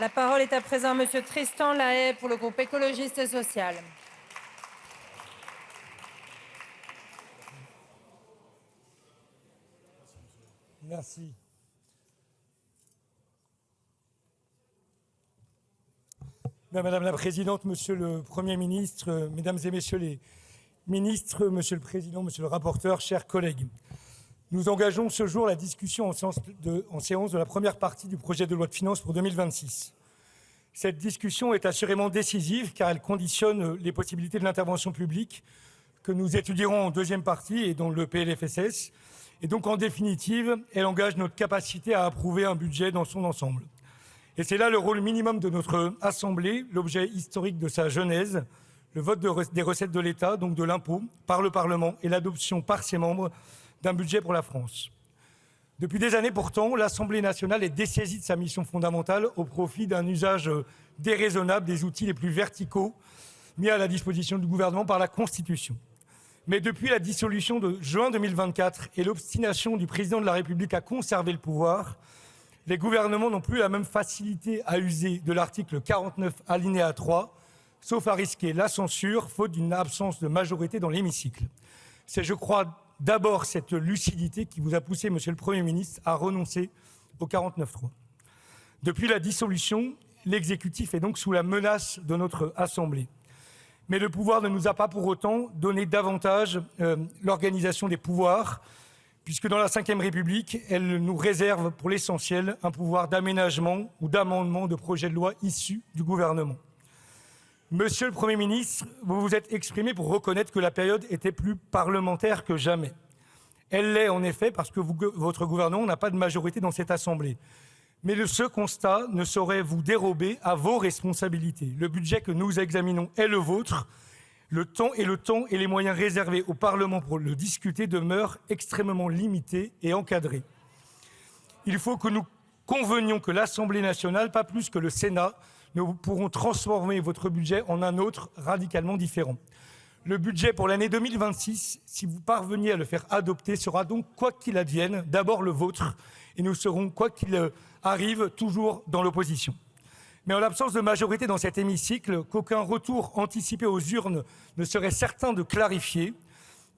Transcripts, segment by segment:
La parole est à présent Monsieur Tristan Lahaye pour le groupe écologiste et social. Merci. Madame la Présidente, Monsieur le Premier ministre, Mesdames et Messieurs les ministres, Monsieur le Président, Monsieur le rapporteur, chers collègues. Nous engageons ce jour la discussion en séance de la première partie du projet de loi de finances pour 2026. Cette discussion est assurément décisive car elle conditionne les possibilités de l'intervention publique que nous étudierons en deuxième partie et dans le PLFSS. Et donc, en définitive, elle engage notre capacité à approuver un budget dans son ensemble. Et c'est là le rôle minimum de notre Assemblée, l'objet historique de sa genèse, le vote des recettes de l'État, donc de l'impôt, par le Parlement et l'adoption par ses membres d'un budget pour la France. Depuis des années pourtant, l'Assemblée nationale est dessaisie de sa mission fondamentale au profit d'un usage déraisonnable des outils les plus verticaux mis à la disposition du gouvernement par la Constitution. Mais depuis la dissolution de juin 2024 et l'obstination du président de la République à conserver le pouvoir, les gouvernements n'ont plus la même facilité à user de l'article 49 alinéa 3, sauf à risquer la censure, faute d'une absence de majorité dans l'hémicycle. C'est, je crois, d'abord cette lucidité qui vous a poussé, Monsieur le Premier ministre, à renoncer au 49.3. Depuis la dissolution, l'exécutif est donc sous la menace de notre Assemblée. Mais le pouvoir ne nous a pas pour autant donné davantage l'organisation des pouvoirs, puisque dans la Ve République, elle nous réserve pour l'essentiel un pouvoir d'aménagement ou d'amendement de projets de loi issus du gouvernement. Monsieur le Premier ministre, vous vous êtes exprimé pour reconnaître que la période était plus parlementaire que jamais. Elle l'est en effet parce que votre gouvernement n'a pas de majorité dans cette Assemblée. Mais ce constat ne saurait vous dérober à vos responsabilités. Le budget que nous examinons est le vôtre. Le temps et les moyens réservés au Parlement pour le discuter demeurent extrêmement limités et encadrés. Il faut que nous convenions que l'Assemblée nationale, pas plus que le Sénat, ne pourront transformer votre budget en un autre radicalement différent. Le budget pour l'année 2026, si vous parveniez à le faire adopter, sera donc, quoi qu'il advienne, d'abord le vôtre, et nous serons, quoi qu'il arrive, toujours dans l'opposition. Mais en l'absence de majorité dans cet hémicycle, qu'aucun retour anticipé aux urnes ne serait certain de clarifier,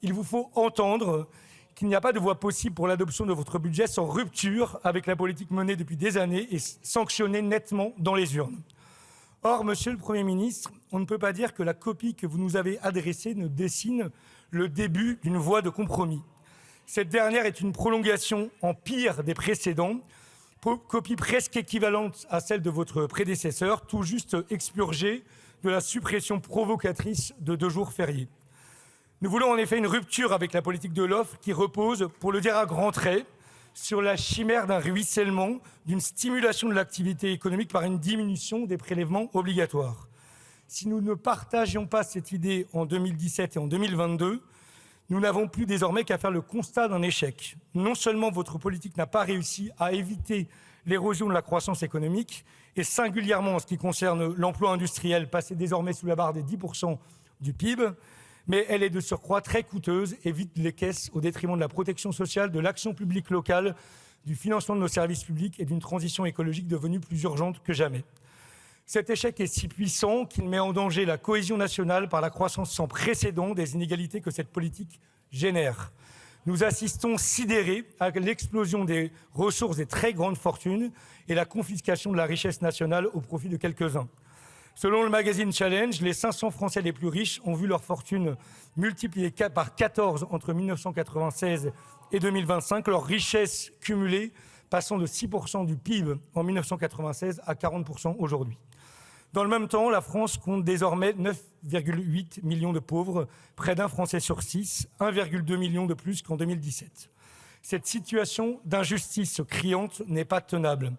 il vous faut entendre qu'il n'y a pas de voie possible pour l'adoption de votre budget sans rupture avec la politique menée depuis des années et sanctionnée nettement dans les urnes. Or, Monsieur le Premier ministre, on ne peut pas dire que la copie que vous nous avez adressée ne dessine le début d'une voie de compromis. Cette dernière est une prolongation en pire des précédents, copie presque équivalente à celle de votre prédécesseur, tout juste expurgée de la suppression provocatrice de 2 jours fériés. Nous voulons en effet une rupture avec la politique de l'offre qui repose, pour le dire à grands traits, sur la chimère d'un ruissellement, d'une stimulation de l'activité économique par une diminution des prélèvements obligatoires. Si nous ne partagions pas cette idée en 2017 et en 2022, nous n'avons plus désormais qu'à faire le constat d'un échec. Non seulement votre politique n'a pas réussi à éviter l'érosion de la croissance économique, et singulièrement en ce qui concerne l'emploi industriel, passé désormais sous la barre des 10% du PIB, mais elle est de surcroît très coûteuse et vide les caisses au détriment de la protection sociale, de l'action publique locale, du financement de nos services publics et d'une transition écologique devenue plus urgente que jamais. Cet échec est si puissant qu'il met en danger la cohésion nationale par la croissance sans précédent des inégalités que cette politique génère. Nous assistons sidérés à l'explosion des ressources des très grandes fortunes et la confiscation de la richesse nationale au profit de quelques-uns. Selon le magazine Challenge, les 500 Français les plus riches ont vu leur fortune multipliée par 14 entre 1996 et 2025, leur richesse cumulée passant de 6% du PIB en 1996 à 40% aujourd'hui. Dans le même temps, la France compte désormais 9,8 millions de pauvres, près d'un Français sur 6, 1,2 million de plus qu'en 2017. Cette situation d'injustice criante n'est pas tenable.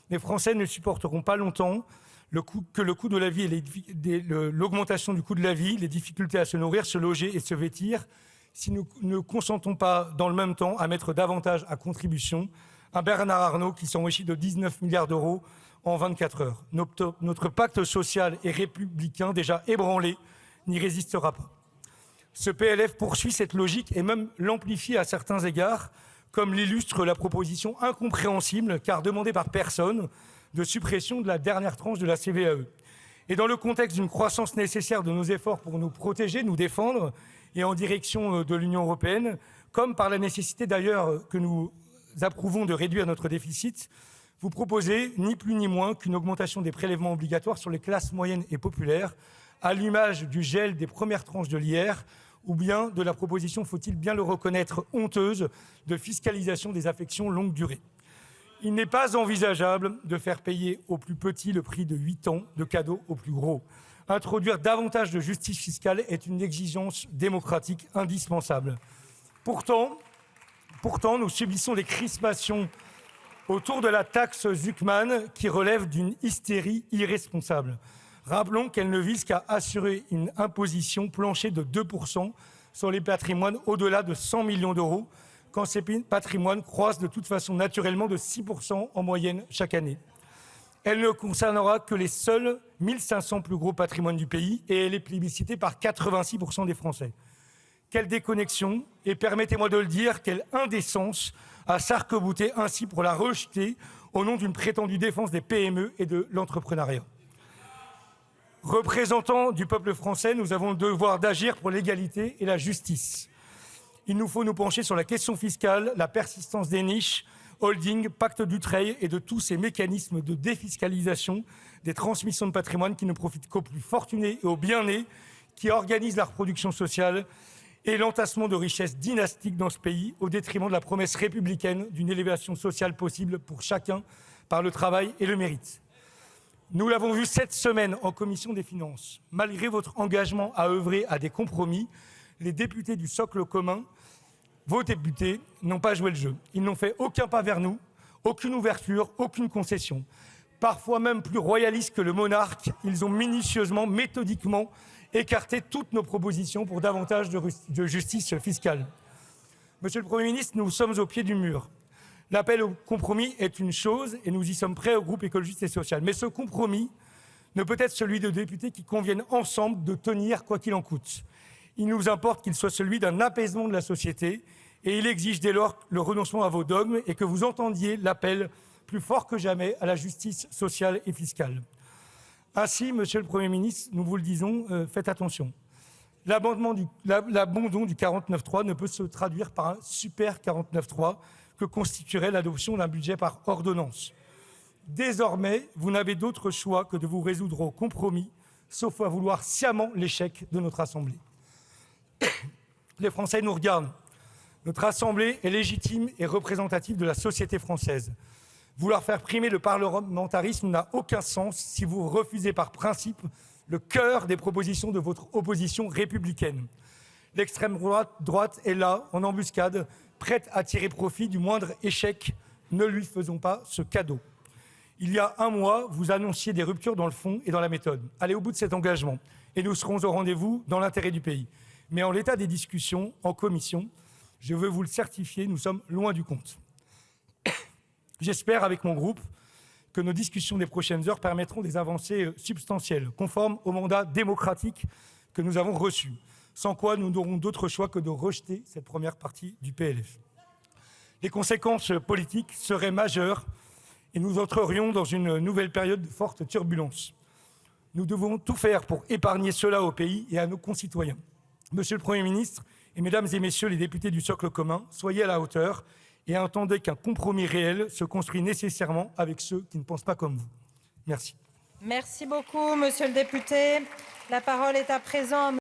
Les Français ne supporteront pas longtemps que le coût de la vie et l'augmentation du coût de la vie, les difficultés à se nourrir, se loger et se vêtir, si nous ne consentons pas dans le même temps à mettre davantage à contribution un Bernard Arnault qui s'enrichit de 19 milliards d'euros en 24 heures. Notre pacte social et républicain, déjà ébranlé, n'y résistera pas. Ce PLF poursuit cette logique et même l'amplifie à certains égards, comme l'illustre la proposition incompréhensible, car demandée par personne, de suppression de la dernière tranche de la CVAE. Et dans le contexte d'une croissance nécessaire de nos efforts pour nous protéger, nous défendre, et en direction de l'Union européenne, comme par la nécessité d'ailleurs que nous approuvons de réduire notre déficit, vous proposez ni plus ni moins qu'une augmentation des prélèvements obligatoires sur les classes moyennes et populaires, à l'image du gel des premières tranches de l'IR, ou bien de la proposition, faut-il bien le reconnaître, honteuse, de fiscalisation des affections longue durée. Il n'est pas envisageable de faire payer aux plus petits le prix de 8 ans de cadeaux aux plus gros. Introduire davantage de justice fiscale est une exigence démocratique indispensable. Pourtant, nous subissons des crispations autour de la taxe Zuckman qui relève d'une hystérie irresponsable. Rappelons qu'elle ne vise qu'à assurer une imposition plancher de 2% sur les patrimoines au-delà de 100 millions d'euros, quand ces patrimoines croissent de toute façon naturellement de 6% en moyenne chaque année. Elle ne concernera que les seuls 1500 plus gros patrimoines du pays et elle est plébiscitée par 86% des Français. Quelle déconnexion et, permettez-moi de le dire, quelle indécence à s'arc-bouter ainsi pour la rejeter au nom d'une prétendue défense des PME et de l'entrepreneuriat. Représentants du peuple français, nous avons le devoir d'agir pour l'égalité et la justice. Il nous faut nous pencher sur la question fiscale, la persistance des niches, holding, pacte Dutreil et de tous ces mécanismes de défiscalisation des transmissions de patrimoine qui ne profitent qu'aux plus fortunés et aux bien-nés, qui organisent la reproduction sociale et l'entassement de richesses dynastiques dans ce pays au détriment de la promesse républicaine d'une élévation sociale possible pour chacun par le travail et le mérite. Nous l'avons vu cette semaine en commission des finances. Malgré votre engagement à œuvrer à des compromis, les députés du socle commun, vos députés, n'ont pas joué le jeu. Ils n'ont fait aucun pas vers nous, aucune ouverture, aucune concession. Parfois même plus royalistes que le monarque, ils ont minutieusement, méthodiquement écarté toutes nos propositions pour davantage de justice fiscale. Monsieur le Premier ministre, nous sommes au pied du mur. L'appel au compromis est une chose et nous y sommes prêts au groupe écologiste et social. Mais ce compromis ne peut être celui de députés qui conviennent ensemble de tenir quoi qu'il en coûte. Il nous importe qu'il soit celui d'un apaisement de la société et il exige dès lors le renoncement à vos dogmes et que vous entendiez l'appel plus fort que jamais à la justice sociale et fiscale. Ainsi, Monsieur le Premier ministre, nous vous le disons, faites attention. L'abandon du 49.3 ne peut se traduire par un super 49.3 que constituerait l'adoption d'un budget par ordonnance. Désormais, vous n'avez d'autre choix que de vous résoudre au compromis, sauf à vouloir sciemment l'échec de notre Assemblée. Les Français nous regardent. Notre Assemblée est légitime et représentative de la société française. Vouloir faire primer le parlementarisme n'a aucun sens si vous refusez par principe le cœur des propositions de votre opposition républicaine. L'extrême droite est là, en embuscade, prête à tirer profit du moindre échec. Ne lui faisons pas ce cadeau. Il y a un mois, vous annonciez des ruptures dans le fond et dans la méthode. Allez au bout de cet engagement et nous serons au rendez-vous dans l'intérêt du pays. Mais en l'état des discussions, en commission, je veux vous le certifier, nous sommes loin du compte. J'espère, avec mon groupe, que nos discussions des prochaines heures permettront des avancées substantielles, conformes au mandat démocratique que nous avons reçu, sans quoi nous n'aurons d'autre choix que de rejeter cette première partie du PLF. Les conséquences politiques seraient majeures et nous entrerions dans une nouvelle période de forte turbulence. Nous devons tout faire pour épargner cela au pays et à nos concitoyens. Monsieur le Premier ministre et mesdames et messieurs les députés du socle commun, soyez à la hauteur et entendez qu'un compromis réel se construit nécessairement avec ceux qui ne pensent pas comme vous. Merci. Merci beaucoup, monsieur le député. La parole est à présent à